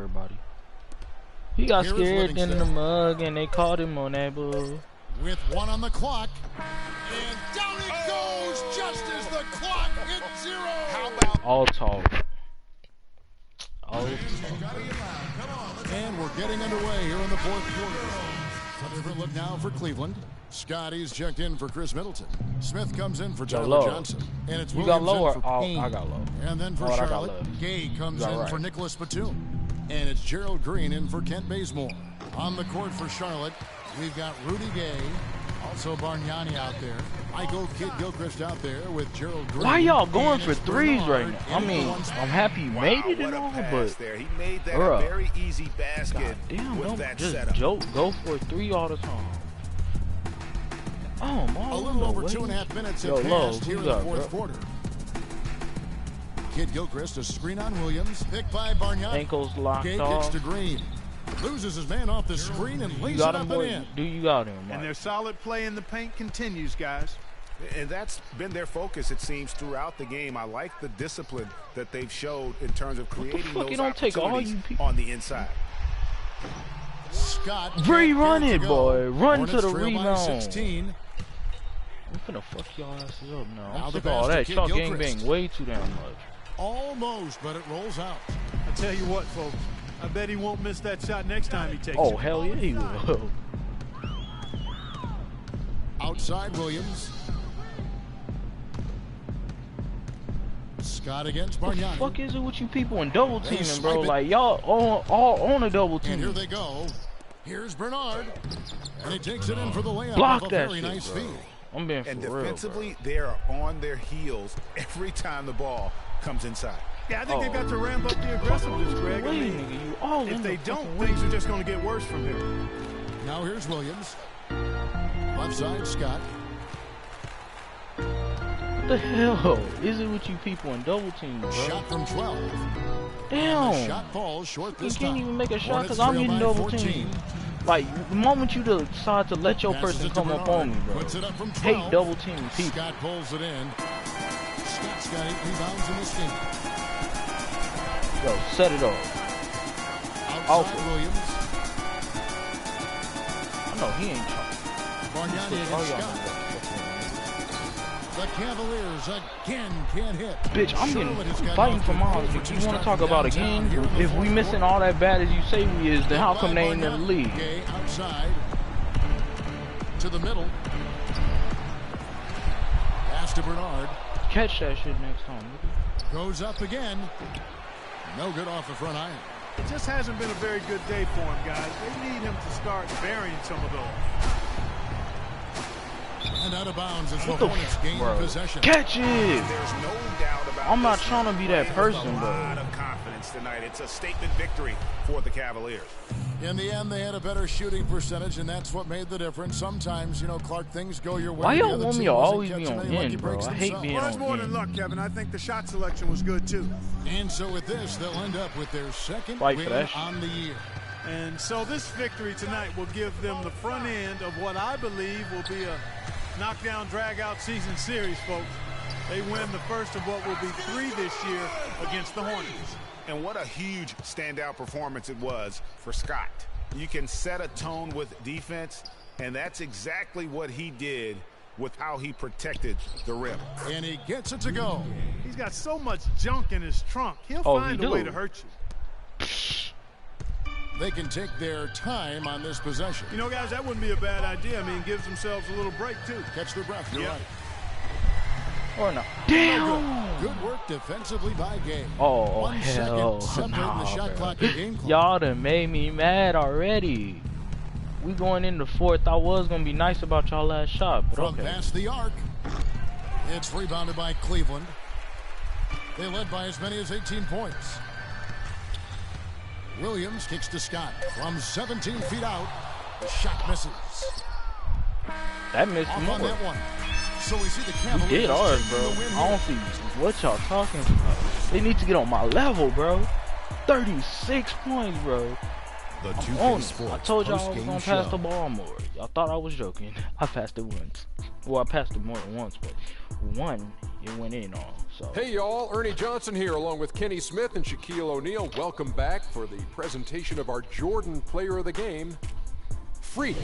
everybody. He got scared in the mug and they caught him on that bull. With 1 on the clock. And down it goes just as the clock hits 0. How about all talk. All talk. And we're getting underway here in the 4th quarter. A different look now for Cleveland. Scotty's checked in for Chris Middleton. Smith comes in for Tyler Johnson. And it's Williams in for Payne. I got low. And then for Charlotte, Gay comes in for Nicholas Batum. And it's Gerald Green in for Kent Bazemore. On the court for Charlotte, we've got Rudy Gay, also Bargnani out there. Michael Kidd-Gilchrist out there with Gerald Green. Why y'all going for threes right now? I mean, I'm happy you made it and all, but he made that a very easy basket. Damn, with don't that just setup. go for a 3 all the time. Oh, my. A little over 2.5 minutes have passed here in the 4th quarter. Kidd-Gilchrist, a screen on Williams, picked by Bargnani. Ankles locked Gay off. kicks to Green. Loses his man off the screen and lays it up and in. Do you got him, Mike? And their solid play in the paint continues, guys. And that's been their focus, it seems, throughout the game. I like the discipline that they've showed in terms of creating those opportunities on the inside. Scott, run it, boy. Run to the rebound. 16. I'm finna fuck y'all asses up now. I'm sick of all that. Y'all gangbang way too damn much. Almost, but it rolls out. I tell you what, folks. I bet he won't miss that shot next time he takes it. Oh, hell yeah, he will. Outside Williams. Scott against Bargnani. What the fuck is it with you people in double teaming, bro? Like, y'all all on a double team. And here they go. Here's Bernard. And he takes it in for the layup. Block that very shit, nice bro. feed. I'm being for and real, defensively, they are on their heels every time the ball comes inside. Yeah, I think they've got to ramp up the aggressiveness, Greg. Wait, nigga, you all if they don't, things are just going to get worse from here. Now here's Williams. Left side, Scott. What the hell is it with you people in double team, bro? Shot from 12. Damn. The shot falls short this you can't time. even make a shot because I'm getting double team. Like, the moment you decide to let your person come up on me, bro. Puts it up from 12. Hate double teaming people. Scott pulls it in. Scott's got 8 rebounds in this game. Yo, set it up. Outside Williams. I know he ain't trying. Bargnani against Scott. The Cavaliers again can't hit. Bitch, I'm fighting for miles. If you want to talk about a game, if we missing all that bad as you say we is, then how come they ain't in the league? Outside to the middle. Pass to Bernard. Catch that shit next time, nigga. Goes up again. No good off the front iron. It just hasn't been a very good day for him, guys. They need him to start burying some of those. And out of bounds is the Hornets gain possession. Catch it! There's no doubt about I'm not trying to be that person, bro. A lot of confidence tonight. It's a statement victory for the Cavaliers. In the end, they had a better shooting percentage, and that's what made the difference. Sometimes, you know, Clark, things go your way. Why y'all want me to always be on end, bro? I hate being on end. Well, that's more than luck, Kevin. I think the shot selection was good, too. And so with this, they'll end up with their second win on the year. And so this victory tonight will give them the front end of what I believe will be a knockdown, drag-out season series, folks. They win the first of what will be 3 this year against the Hornets. And what a huge standout performance it was for Scott. You can set a tone with defense, and that's exactly what he did with how he protected the rim. And he gets it to go. He's got so much junk in his trunk. He'll find a way to hurt you. They can take their time on this possession. You know, guys, that wouldn't be a bad idea. I mean, gives themselves a little break, too. Catch their breath. You're right. Or not. Damn! Good work defensively by Gay. Oh, 1 hell second separating the shot clock and game clock. Y'all done made me mad already. We going in the 4th. I was going to be nice about y'all last shot, but From okay. past the arc, it's rebounded by Cleveland. They led by as many as 18 points. Williams kicks to Scott from 17 feet out. The shot misses. That missed Off more. on that one. So we see the Cavaliers. We did ours, bro. I don't see what y'all talking about. They need to get on my level, bro. 36 points, bro. The 2K Sports I told y'all I was post-game gonna pass show. the ball more. Y'all thought I was joking. I passed it once. Well, I passed it more than once, but one it went in on. So. Hey y'all, Ernie Johnson here along with Kenny Smith and Shaquille O'Neal. Welcome back for the presentation of our Jordan Player of the Game, Freak.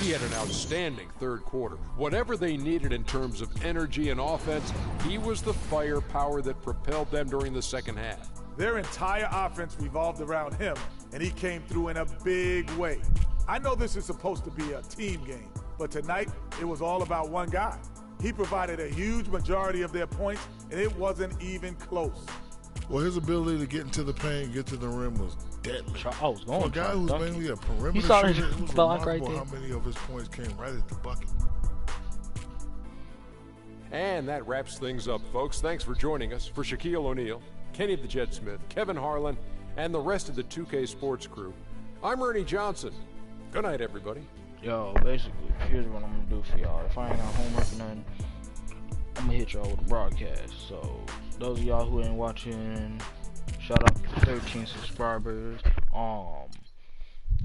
He had an outstanding third quarter. Whatever they needed in terms of energy and offense, he was the firepower that propelled them during the second half. Their entire offense revolved around him, and he came through in a big way. I know this is supposed to be a team game, but tonight it was all about one guy. He provided a huge majority of their points, and it wasn't even close. Well, his ability to get into the paint, get to the rim was deadly. I was going for a guy who's mainly a perimeter saw shooter, it was block remarkable right how many of his points came right at the bucket. And that wraps things up, folks. Thanks for joining us. For Shaquille O'Neal, Kenny the Jet Smith, Kevin Harlan, and the rest of the 2K Sports crew, I'm Ernie Johnson. Good night, everybody. Yo, basically, here's what I'm gonna do for y'all. If I ain't got homework or nothing, I'm gonna hit y'all with a broadcast. So, those of y'all who ain't watching, shout out to 13 subscribers.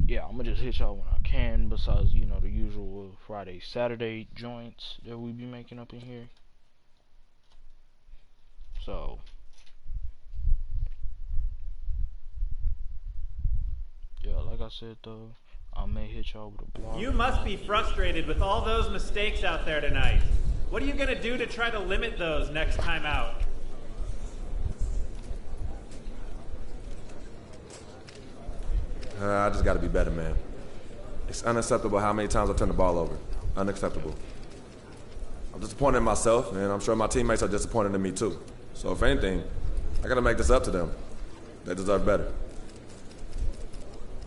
Yeah, I'm gonna just hit y'all when I can, besides, you know, the usual Friday, Saturday joints that we be making up in here. So, yeah, like I said though, I may hit y'all with a blog. You must be frustrated with all those mistakes out there tonight. What are you gonna do to try to limit those next time out? I just got to be better, man. It's unacceptable how many times I turn the ball over. Unacceptable. I'm disappointed in myself, and I'm sure my teammates are disappointed in me too. So if anything, I got to make this up to them. They deserve better.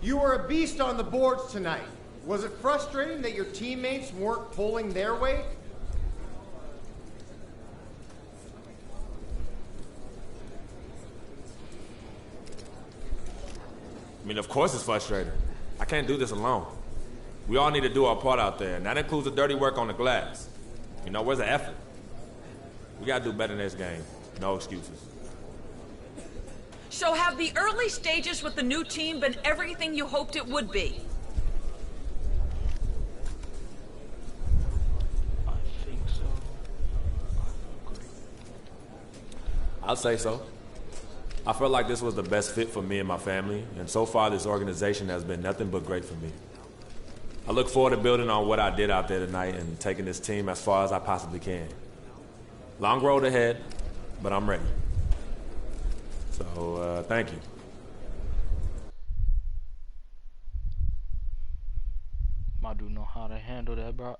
You were a beast on the boards tonight. Was it frustrating that your teammates weren't pulling their weight? I mean, of course it's frustrating. I can't do this alone. We all need to do our part out there, and that includes the dirty work on the glass. You know, where's the effort? We got to do better in this game. No excuses. So have the early stages with the new team been everything you hoped it would be? I think so. I'd say so. I felt like this was the best fit for me and my family, and so far this organization has been nothing but great for me. I look forward to building on what I did out there tonight and taking this team as far as I possibly can. Long road ahead, but I'm ready. So, thank you. My dude know how to handle that, bro.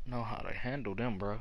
Know how to handle them, bro.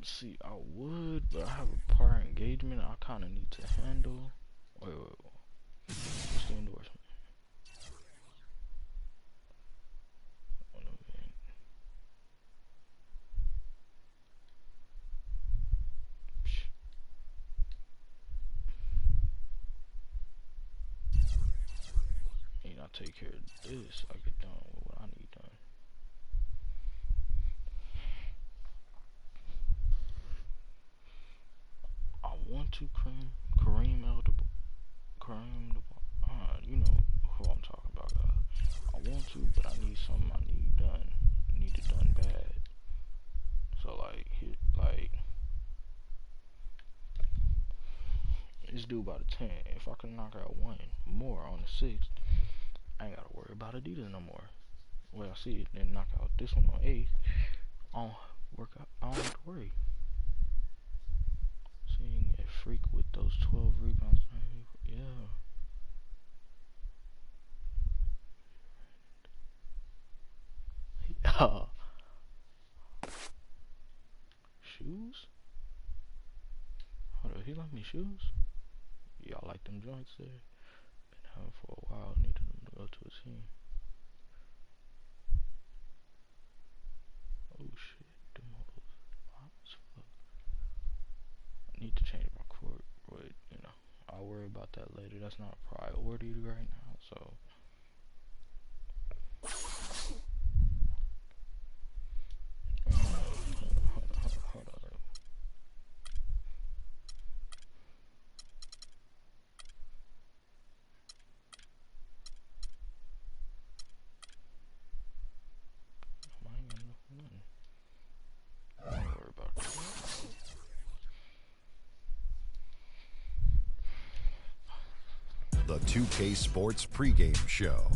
See, I would, but I have a prior engagement I kind of need to handle. Wait. What's the endorsement? Need I take care of this? I get done with what I need done. I want to Kareem you know who I'm talking about, guys. I want to, but I need something I need done. I need it done bad. So like it's due by the 10th. If I can knock out one more on the 6th, I ain't gotta worry about Adidas no more. Well, I see it, then knock out this one on 8th. I don't have to worry. Seeing a freak with those 12 rebounds. Yeah. Shoes? Hold on, he like me shoes? Y'all like them joints there? have for a while. Needed him to go to a team. Oh shit, them hoes hot as fuck. I need to change my court, but you know, I'll worry about that later. That's not a priority right now, so. Hold on. I ain't got nothing. Don't worry about that. The 2K Sports pregame show.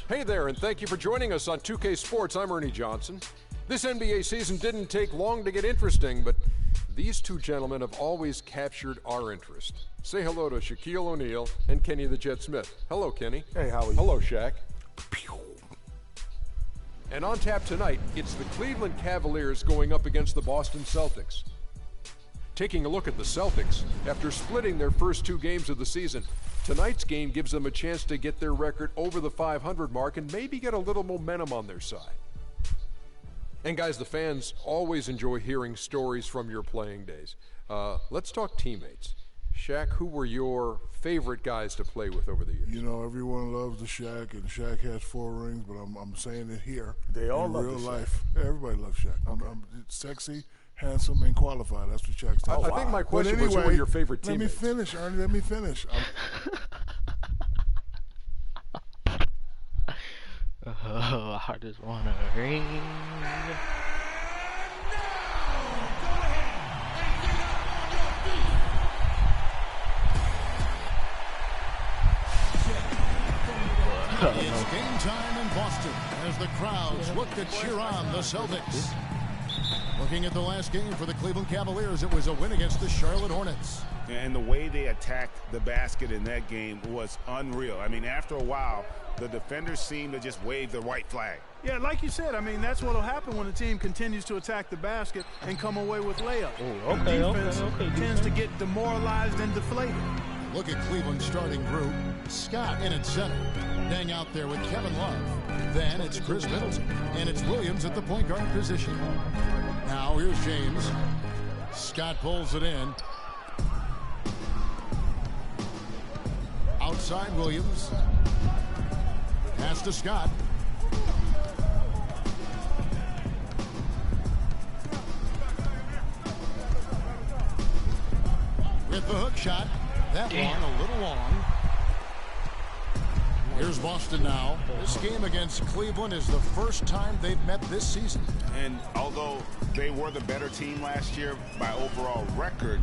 Hey there, and thank you for joining us on 2K Sports. I'm Ernie Johnson. This NBA season didn't take long to get interesting, but these two gentlemen have always captured our interest. Say hello to Shaquille O'Neal and Kenny the Jet Smith. Hello, Kenny. Hey, how are you? Hello, Shaq. And on tap tonight, it's the Cleveland Cavaliers going up against the Boston Celtics. Taking a look at the Celtics, after splitting their first two games of the season, tonight's game gives them a chance to get their record over the 500 mark and maybe get a little momentum on their side. And guys, the fans always enjoy hearing stories from your playing days. Let's talk teammates. Shaq, who were your favorite guys to play with over the years? You know, everyone loves the Shaq, and Shaq has 4 rings, but I'm saying it here. They all love real the life. Yeah, everybody loves Shaq. Okay. I'm sexy, handsome, and qualified. That's what Shaq stands for. I think my question was, who were your favorite teammates? Let me finish, Ernie. Let me finish. Oh, I just want a ring. It's game time in Boston as the crowds look to cheer on the Celtics. Looking at the last game for the Cleveland Cavaliers, it was a win against the Charlotte Hornets. And the way they attacked the basket in that game was unreal. I mean, after a while, the defenders seemed to just wave the white flag. Yeah, like you said, I mean, that's what will happen when a team continues to attack the basket and come away with layups. Oh, okay, defense tends to get demoralized and deflated. Look at Cleveland's starting group. Scott in at center. Hang out there with Kevin Love. Then it's Chris Middleton. And it's Williams at the point guard position. Now here's James. Scott pulls it in. Outside Williams. Pass to Scott. With the hook shot. That one a little long. Here's Boston now. This game against Cleveland is the first time they've met this season. And although they were the better team last year by overall record,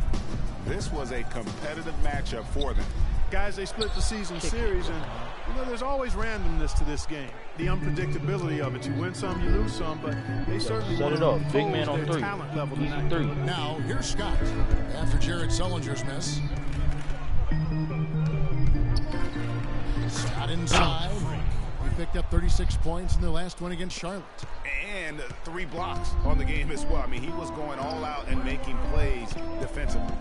this was a competitive matchup for them. Guys, they split the season series, and you know, there's always randomness to this game. The unpredictability of it. You win some, you lose some, but they certainly set it up. Big man on 3. Talent level Easy 3. Now, here's Scott after Jared Sullinger's miss. Scott inside. He picked up 36 points in their last win against Charlotte. And 3 blocks on the game as well. I mean, he was going all out and making plays defensively.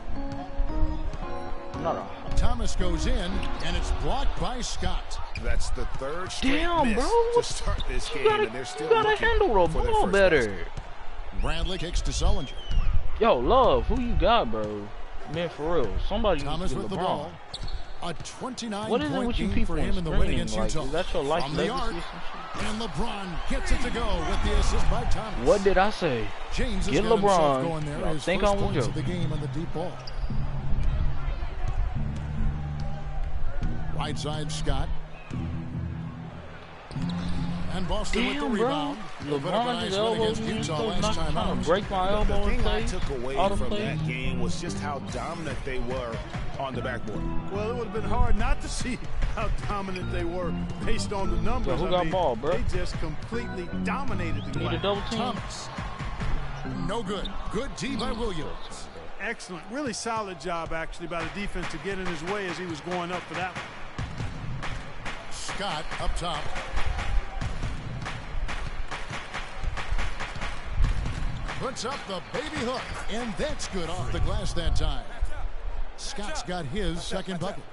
Thomas goes in, and it's blocked by Scott. That's the 3rd straight miss to start this game, and they're still looking handle the ball better. Bradley kicks to Sullinger. Yo, Love, who you got, bro? Man, for real. Somebody Thomas with LeBron. the ball. A 29-point what is it with you game people for him in the win against Utah. Is that your life From the arc, and LeBron gets it to go with the assist by Thomas. What did I say? James Get has got LeBron. Going there. I His think first I'm points with of the game on the deep ball. Right side, Scott. And Boston with the rebound. LeBron just elbowed me. Trying to break my elbow and play. The thing I took away from that game was just how dominant they were on the backboard. Well, it would have been hard not to see how dominant they were based on the numbers. So who got ball, bro? They just completely dominated the Need a double team. Thomas. No good. Good D by Williams. Excellent. Really solid job, actually, by the defense to get in his way as he was going up for that one. Scott up top. Puts up the baby hook, and that's good off the glass that time. Scott's got his second bucket.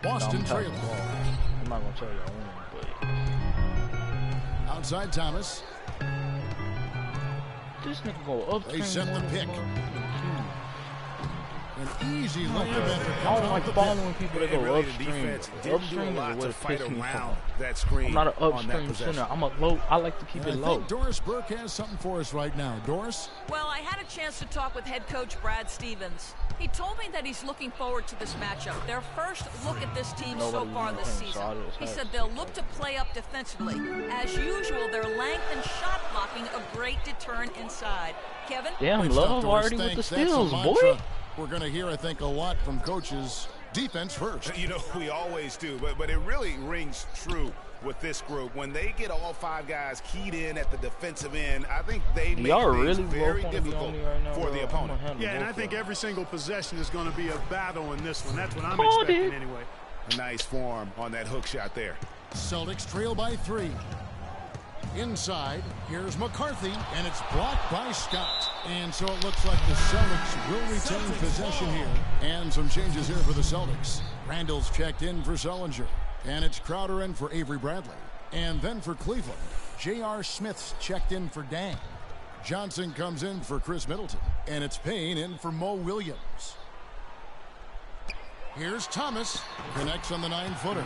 Boston trailing. I'm not gonna tell y'all when, but outside Thomas. This nigga go up. They set the pick. An easy look at that. I don't like following people that go upstream. Upstream is a way to piss me off. I'm not an upstream center. I'm a low. I like to keep it low. I think Doris Burke has something for us right now. Doris? Well, I had a chance to talk with head coach Brad Stevens. He told me that he's looking forward to this matchup. Their first look at this team so far this season. He said they'll look to play up defensively. As usual, their length and shot blocking a great deterrent inside. Kevin? Damn, Love already with the steals, boy. We're going to hear, I think, a lot from coaches. Defense first. You know, we always do, but it really rings true with this group. When they get all 5 guys keyed in at the defensive end, I think they make things very difficult for the opponent. Yeah, and I think every single possession is going to be a battle in this one. That's what I'm expecting anyway. A nice form on that hook shot there. Celtics trail by 3. Inside, here's McCarthy, and it's blocked by Scott. And so it looks like the Celtics will retain possession here. And some changes here for the Celtics. Randall's checked in for Sullinger. And it's Crowder in for Avery Bradley. And then for Cleveland, J.R. Smith's checked in for Dang. Johnson comes in for Chris Middleton. And it's Payne in for Mo Williams. Here's Thomas. Connects on the 9-footer.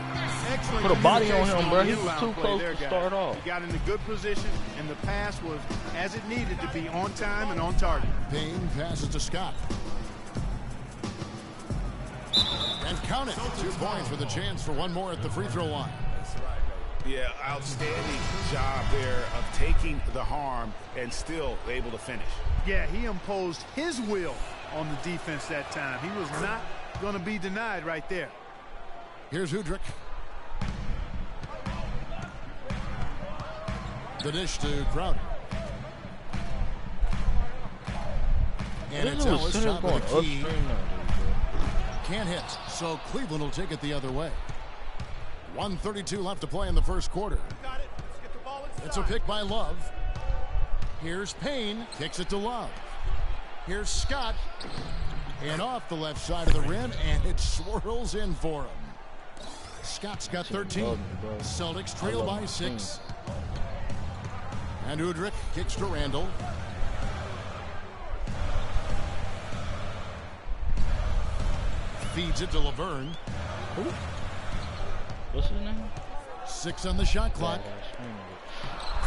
Excellent. Put a body on him, bro. He was too close to start off. He got in a good position, and the pass was as it needed to be, on time and on target. Payne passes to Scott. And count it. 2 points with a chance for one more at the free throw line. Yeah, outstanding job there of taking the harm and still able to finish. Yeah, he imposed his will on the defense that time. He was not going to be denied right there. Here's Udrich. The dish to Crowder. And it's Ellis shot with a key. Can't hit, so Cleveland will take it the other way. 1:32 left to play in the first quarter. It's a pick by Love. Here's Payne, kicks it to Love. Here's Scott. And off the left side of the rim, and it swirls in for him. Scott's got 13. Celtics trail by 6. And Udrich kicks to Randall. Feeds it to Laverne. What's his name? 6 on the shot clock.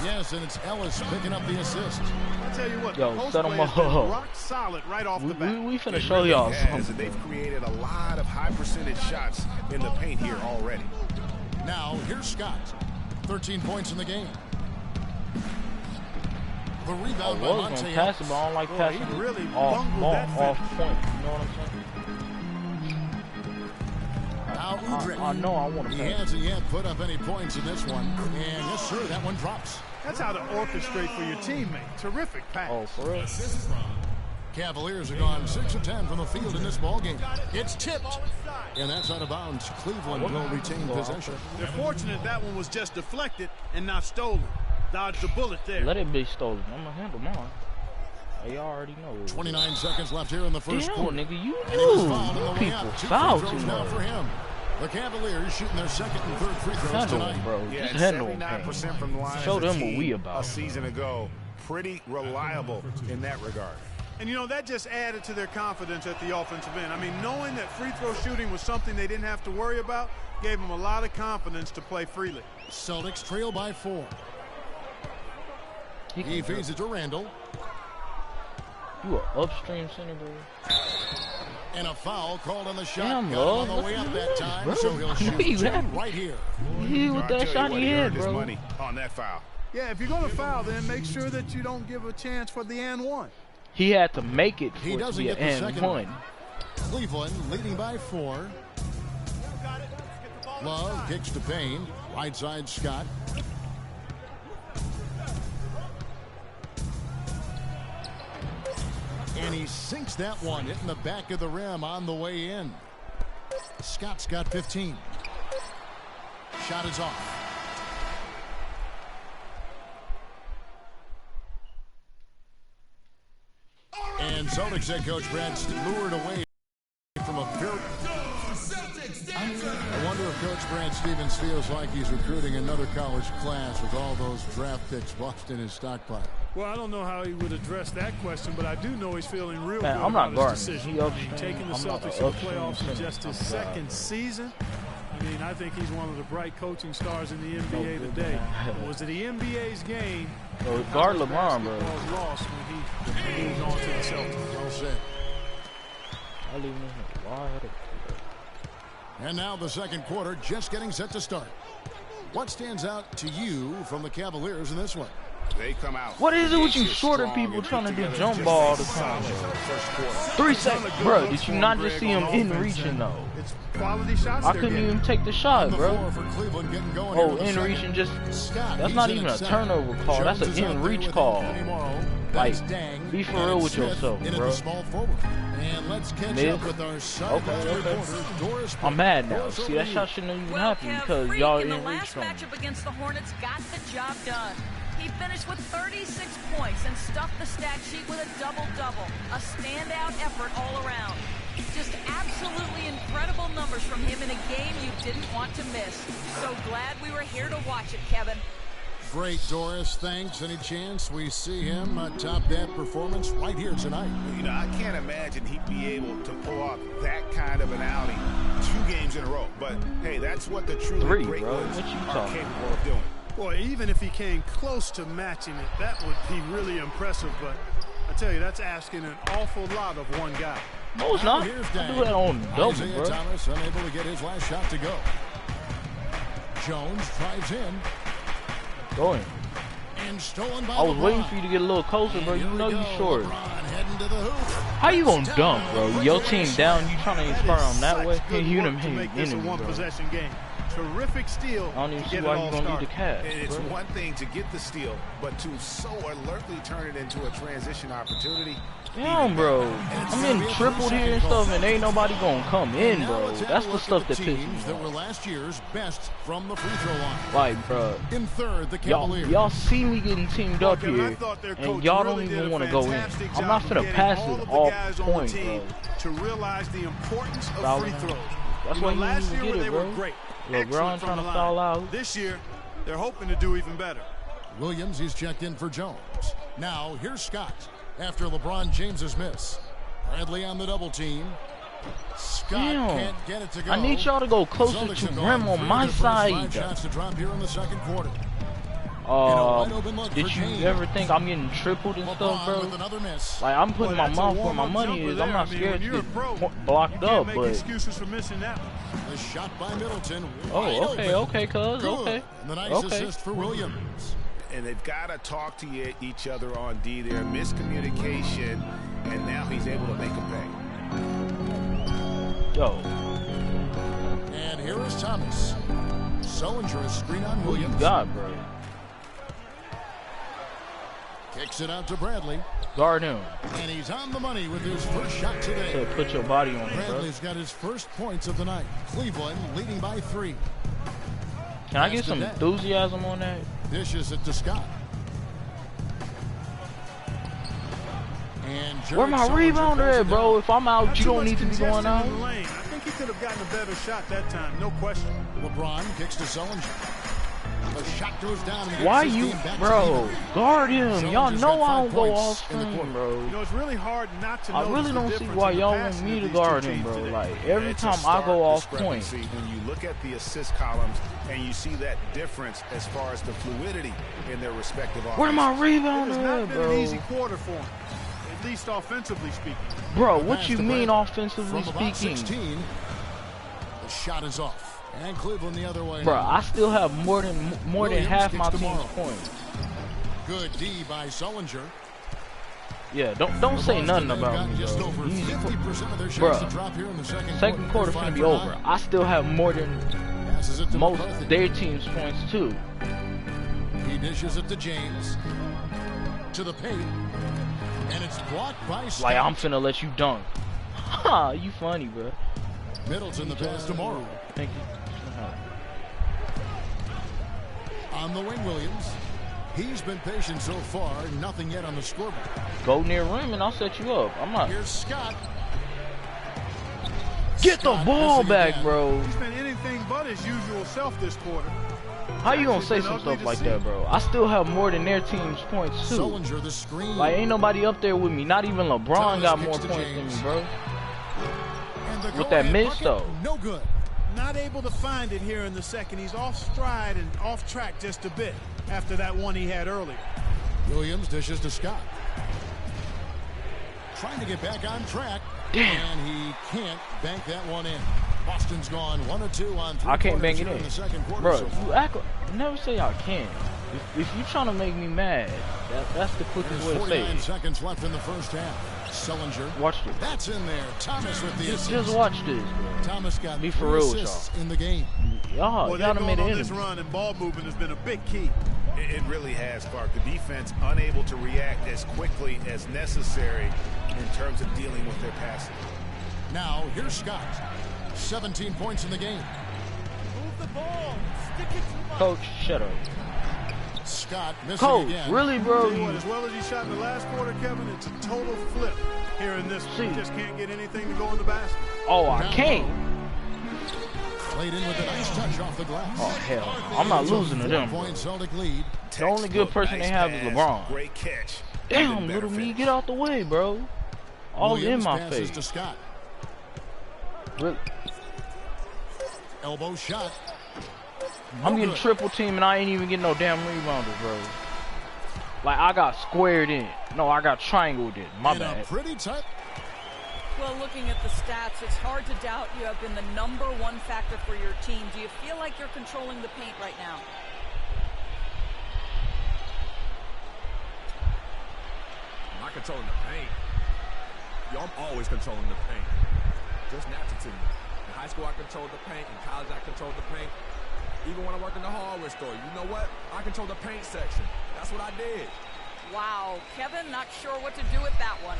Yes, and it's Ellis picking up the assist. I'll tell you what, yo, set him up. Rock solid right off the bat. We finna show y'all something. They've created a lot of high percentage shots in the paint here already. Now, here's Scott. 13 points in the game. The rebound by Monte. Pass it, but I don't like passing it really off point. You know what I'm saying? Now Udrich. I know I want to. He hasn't yet put up any points in this one. And yes, sir, that one drops. That's how to orchestrate for your teammate. Terrific pass. Oh, for real? Cavaliers have gone 6 of 10 from the field in this ballgame. It's tipped. And that's out of bounds. Cleveland will retain possession. They're fortunate that one was just deflected and not stolen. Dodged the bullet there. Let it be stolen. I'm going to handle mine. You already know. 29 seconds left here in the first quarter. Nigga, you and he was fouled on the way people up. 2 foul free throws too now much. for him. The Cavaliers shooting their second and third free throws tonight. Bro. Yeah, Just handle 79% from the line. Show them what we about. A season ago, pretty reliable in that regard. And, you know, that just added to their confidence at the offensive end. I mean, knowing that free throw shooting was something they didn't have to worry about gave them a lot of confidence to play freely. Celtics trail by 4. He feeds it to Randall. You are upstream center, bro. And a foul called on the shot. Damn, Got him on the way up that time, bro. so he'll shoot right here. He with that shot he had, bro. Money on that foul. Yeah, if you're going to foul, then make sure that you don't give a chance for the and one. He had to make it for he doesn't get the and second one. Cleveland leading by 4. Love kicks to Payne. Right side Scott. And he sinks that one, hitting the back of the rim on the way in. Scott's got 15. Shot is off. And Celtics head coach Brad lured away from a very... I wonder if Coach Brad Stevens feels like he's recruiting another college class with all those draft picks locked in his stockpile. Well, I don't know how he would address that question, but I do know he's feeling real good I'm not about his guarding. decision. Taking the Celtics to the playoffs in just his second season. I mean, I think he's one of the bright coaching stars in the NBA today. Was it the NBA's game? So guard LeBron, bro. Was lost when he moved on to the Celtics. Well said. I leave him wide open. And now the second quarter just getting set to start. What stands out to you from the Cavaliers in this one? They come out. What is it with you shorter people trying to do jump ball all the time? 3 seconds, bro. Did you not just see him in reaching though? It's quality shots. I couldn't even take the shot, bro. Oh, in reaching just. That's not even a turnover call. That's an in reach call. Like, be for real with yourself, bro. Mid. Okay. I'm mad now. See, that shot shouldn't even happen because y'all in the reach last from me. matchup against the Hornets got the job done. He finished with 36 points and stuffed the stat sheet with a double-double. A standout effort all around. Just absolutely incredible numbers from him in a game you didn't want to miss. So glad we were here to watch it, Kevin. Great, Doris. Thanks. Any chance we see him top that performance right here tonight? You know, I can't imagine he'd be able to pull off that kind of an outing 2 games in a row. But, hey, that's what the truly great ones are capable of doing. Boy, even if he came close to matching it, that would be really impressive. But I tell you, that's asking an awful lot of one guy. No, it's not. I do that on double, bro. Thomas unable to get his last shot to go. Jones drives in. Going. And stolen by I was waiting for you to get a little closer, bro. You know you short. Heading to the hoop. How you gonna dunk, bro? Your team down, you trying to inspire them that way? You done to make this a one-possession game. Terrific steal. I don't even see why you gonna need the catch. And it's one thing to get the steal, but to so alertly turn it into a transition opportunity. Damn, bro. I'm in tripled here and stuff, and ain't nobody gonna come in, bro. That's the stuff that pisses me off. That were last year's best from the free throw line. Like, bro. In third, the Cavaliers. Y'all see me getting teamed up here, and y'all don't even want to go in. I'm not finna pass it off point, bro. To realize the importance of free throws. That's why you didn't even get it, bro. LeBron trying to foul out. This year, they're hoping to do even better. Williams, he's checked in for Jones. Now, here's Scott after LeBron James's miss. Bradley on the double team. Scott can't get it to go. I need y'all to go closer to rim on my side. 5 shots to drop here in the second quarter. Did you ever think I'm getting tripled and stuff, bro? Like, I'm putting my mouth where my money is. I'm not scared to get blocked up, but... excuses for missing that one. The shot by Middleton. Oh, okay, cuz. Okay. And the nice assist for Williams. And they've got to talk to each other on D there. Miscommunication, and now he's able to make a pay. Yo. And here is Thomas. Sullinger is screen on Williams. What you got, bro? Kicks it out to Bradley. Guard him. And he's on the money with his first shot today. So put your body on him, bro. Bradley's got his first points of the night. Cleveland leading by 3. Can I get some enthusiasm on that? Dishes it to Scott. And where my rebounder at, bro? If I'm out, you don't need to be going out. I think he could have gotten a better shot that time, no question. LeBron kicks to Sullinger. The shot goes down. Why you, bro? Guard him. Y'all know I don't go off screen, bro. You know, it's really hard not to I really don't see why y'all want me to guard him, bro. Like, every time I go off point. When you look at the assist columns and you see that difference as far as the fluidity in their respective offenses. Where my rebounder at, bro? It's not been an easy quarter for him, at least offensively speaking. Bro, what you mean offensively speaking? 16, the shot is off. And Cleveland the other way. Bro, I still have more than half my team's points. Good D by Sullinger. Yeah, don't say nothing about me, just bro. over 50% of their shots bro, to drop here in the second quarter's gonna be over. I still have more than most of their team's points too. He dishes it to James. To the paint. And it's blocked by Scott. Like, I'm finna let you dunk. Ha, you funny, bro. Middleton the pass tomorrow. Thank you. On the wing, Williams. He's been patient so far. Nothing yet on the scoreboard. Go near rim and I'll set you up. I'm not. Here's Scott. Get the ball back, bro. He's been anything but his usual self this quarter. How you gonna say some stuff like that, bro? I still have more than their team's points too. Like, ain't nobody up there with me. Not even LeBron got more points than me, bro. With that miss though. No good. Not able to find it here in the second. He's off stride and off track just a bit after that one he had earlier. Williams dishes to Scott. Trying to get back on track. Damn. And he can't bank that one in. Boston's gone 1 of 2 on 3 I can't bank it in the second quarter. Bro, So you act never say I can. If you trying to make me mad, that's the quickest way to say 49 it. seconds left in the first half. Sellinger. Watch this. That's in there. Thomas with the assist. Just watch this, bro. Thomas got Be for real with assists y'all. in the game. Y'all gotta make it this run and ball movement has been a big key. It really has, Clark. The defense unable to react as quickly as necessary in terms of dealing with their passing. Now, here's Scott. 17 points in the game. Move the ball. Stick it to my... Coach, shut up. Scott missing Coach, again. really, bro? As well as he shot in the last quarter, Kevin, it's a total flip here in this. See. He just can't get anything to go in the basket. Oh, I can't. Played in with a nice touch off the glass. Oh, hell. I'm not losing to them. 4-point Celtic lead. The only good person they have is LeBron. Great catch. Damn, little me, get out the way, bro. All Williams in my passes face. to Scott. Really? Elbow shot. I'm getting triple team and I ain't even getting no damn rebounders, bro. Like, I got squared in. No, I got triangled in. My bad. Pretty tight. Well, looking at the stats, it's hard to doubt you have been the #1 factor for your team. Do you feel like you're controlling the paint right now? I'm not controlling the paint. Yo, I'm always controlling the paint. Just natural to me. In high school, I controlled the paint. In college, I controlled the paint. Even when I worked in the hardware store, you know what? I controlled the paint section. That's what I did. Wow, Kevin, not sure what to do with that one.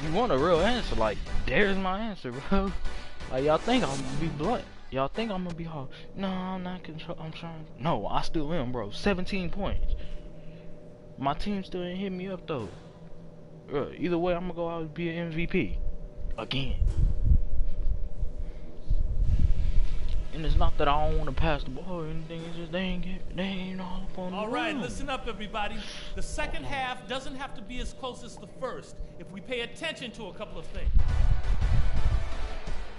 You want a real answer? Like, there's my answer, bro. Like, y'all think I'm gonna be blunt. Y'all think I'm gonna be hard. No, I'm not control. I'm trying. No, I still am, bro. 17 points. My team still ain't hit me up though. Either way, I'm gonna go out and be an MVP again. And it's not that I don't want to pass the ball or anything. It's just they ain't all up on the All right, run. listen up, everybody. The second half doesn't have to be as close as the first if we pay attention to a couple of things.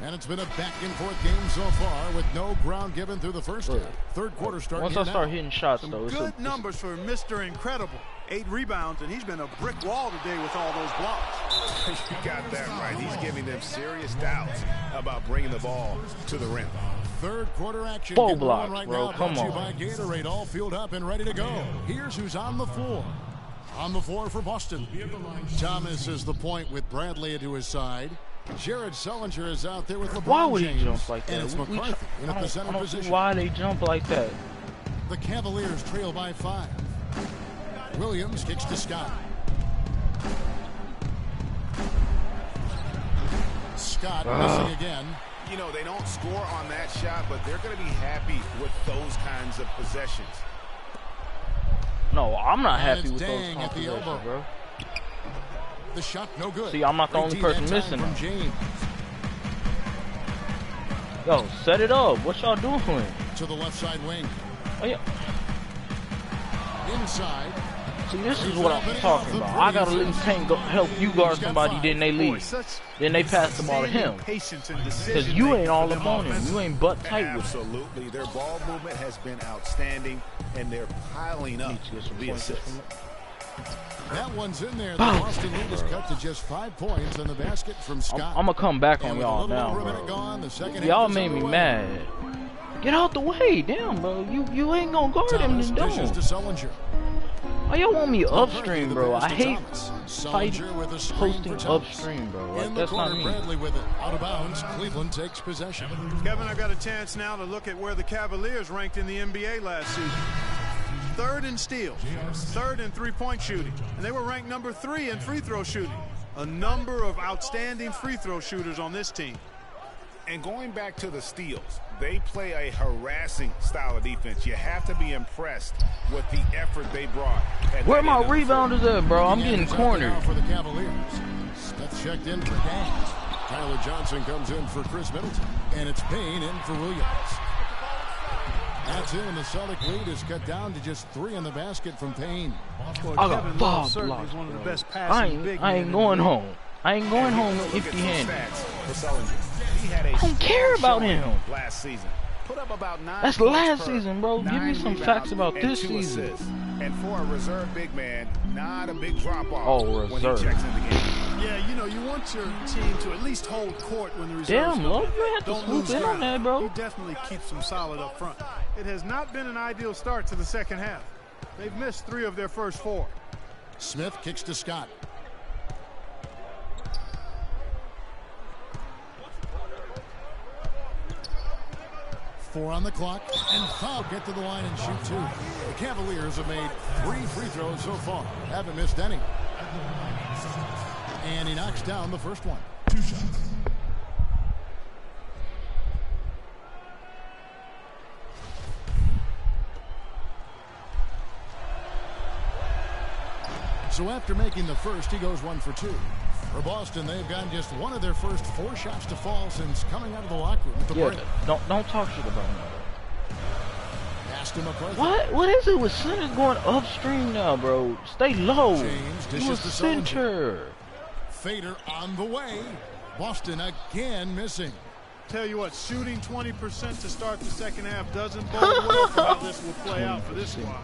And it's been a back-and-forth game so far with no ground given through the first half. Third quarter starting Once I start hitting shots, though, it's good numbers for Mr. Incredible. 8 rebounds, and he's been a brick wall today with all those blocks. You got that right. He's giving them serious doubts about bringing the ball to the rim. Third quarter action. Full blocks, right bro. Now, Come on. by Gatorade, all fueled up and ready to go. Here's who's on the floor. On the floor for Boston. Thomas is the point with Bradley to his side. Jared Sellinger is out there with LeBron Why would James. he jump like that? And it's McCarthy in at the center I don't position. see why they jump like that. The Cavaliers trail by 5. Williams kicks to Scott. Scott missing again. You know, they don't score on that shot, but they're going to be happy with those kinds of possessions. No, I'm not happy with those Dang at the elbow, bro. The shot no good. See, I'm not the only person missing from them. James. Yo, set it up. What y'all doing? To the left side wing. Oh, yeah. Inside. See, this is what I'm talking about. I gotta let Tank go help you guard somebody, then they leave. Then they pass the ball to him. Because you ain't all up on him. You ain't butt tight with him. Absolutely. Their ball movement has been outstanding, and they're piling up the assists. That one's in there. The Boston lead is cut to just 5 points on the basket from Scott. I'm gonna come back on y'all now, bro. Y'all made me mad. Get out the way, damn, bro. You ain't gonna guard him, then don't. Why y'all want me upstream, bro? I hate posting upstream, bro. Like, that's not me. Bradley with it. Out of bounds. Cleveland takes possession. Kevin, I've got a chance now to look at where the Cavaliers ranked in the NBA last season. 3rd in steals, 3rd in three-point shooting, and they were ranked number 3 in free throw shooting. A number of outstanding free throw shooters on this team. And going back to the steals, they play a harassing style of defense. You have to be impressed with the effort they brought. Where my rebounders at, bro? I'm getting cornered. For the Cavaliers. Smith checked in for Gaines. Tyler Johnson comes in for Chris Middleton. And it's Payne in for Williams. That's it, and the Celtic lead is cut down to just 3 in the basket from Payne. I got Bob blocks, one of the bro. best I ain't going home. I ain't going home empty-handed. I don't care about him. Last season. Put up about 9 That's last season, bro. Give me some facts about this season. And for a reserve big man, not a big drop-off when he checks in the game. Yeah, you know, you want your team to at least hold court when the reserves Damn, Love, you have to swoop in on that, bro. He definitely keeps them solid up front. It has not been an ideal start to the second half. They've missed 3 of their first 4. Smith kicks to Scott. Four on the clock, and Foul get to the line and shoot 2. The Cavaliers have made 3 free throws so far. Haven't missed any. And he knocks down the first one. 2 shots. So after making the first, he goes 1 for 2. For Boston, they've gotten just 1 of their first 4 shots to fall since coming out of the locker room at the break. Don't talk shit about him. McCarthy. What is it with centers going upstream now, bro? Stay low. James He was center. Fader on the way. Boston again missing. Tell you what, shooting 20% to start the second half doesn't bode well for how this will play out for this squad.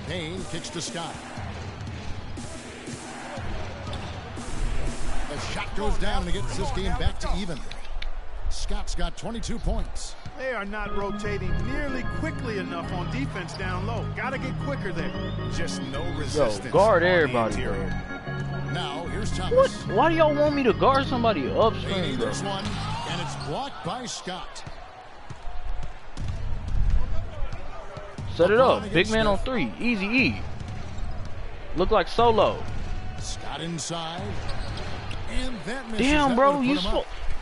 Payne kicks to Scott. The shot goes down and it gets this game back to even. Scott's got 22 points. They are not rotating nearly quickly enough on defense down low. Got to get quicker there. Just no resistance. Yo, guard everybody, bro. Now here's Thomas. What? Why do y'all want me to guard somebody upstream, bro? This one, and it's blocked by Scott. Set it up. Big man on 3. Easy E. Look like Solo. Scott inside. And that misses. Damn, bro. You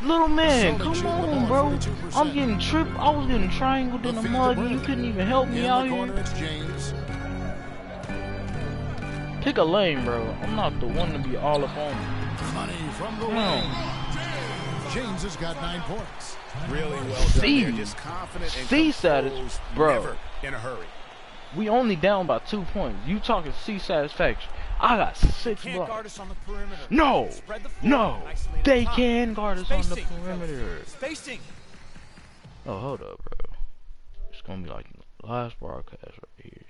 little man. Celtics Come on, bro. 42%. I'm getting tripped. I was getting triangled in the mud. And you couldn't even help me out here. It's James. Pick a lane, bro. I'm not the one to be all up on you. Money from the lane. James has got 9 points. Really well done there. Just confident and composed, bro. Never in a hurry. We only down by 2 points. You talking C satisfaction. I got 6 blocks. Guard us on the perimeter. No, no, they top. can guard us on the Spacing. perimeter. Spacing. Oh, hold up, bro. It's gonna be like the last broadcast right here.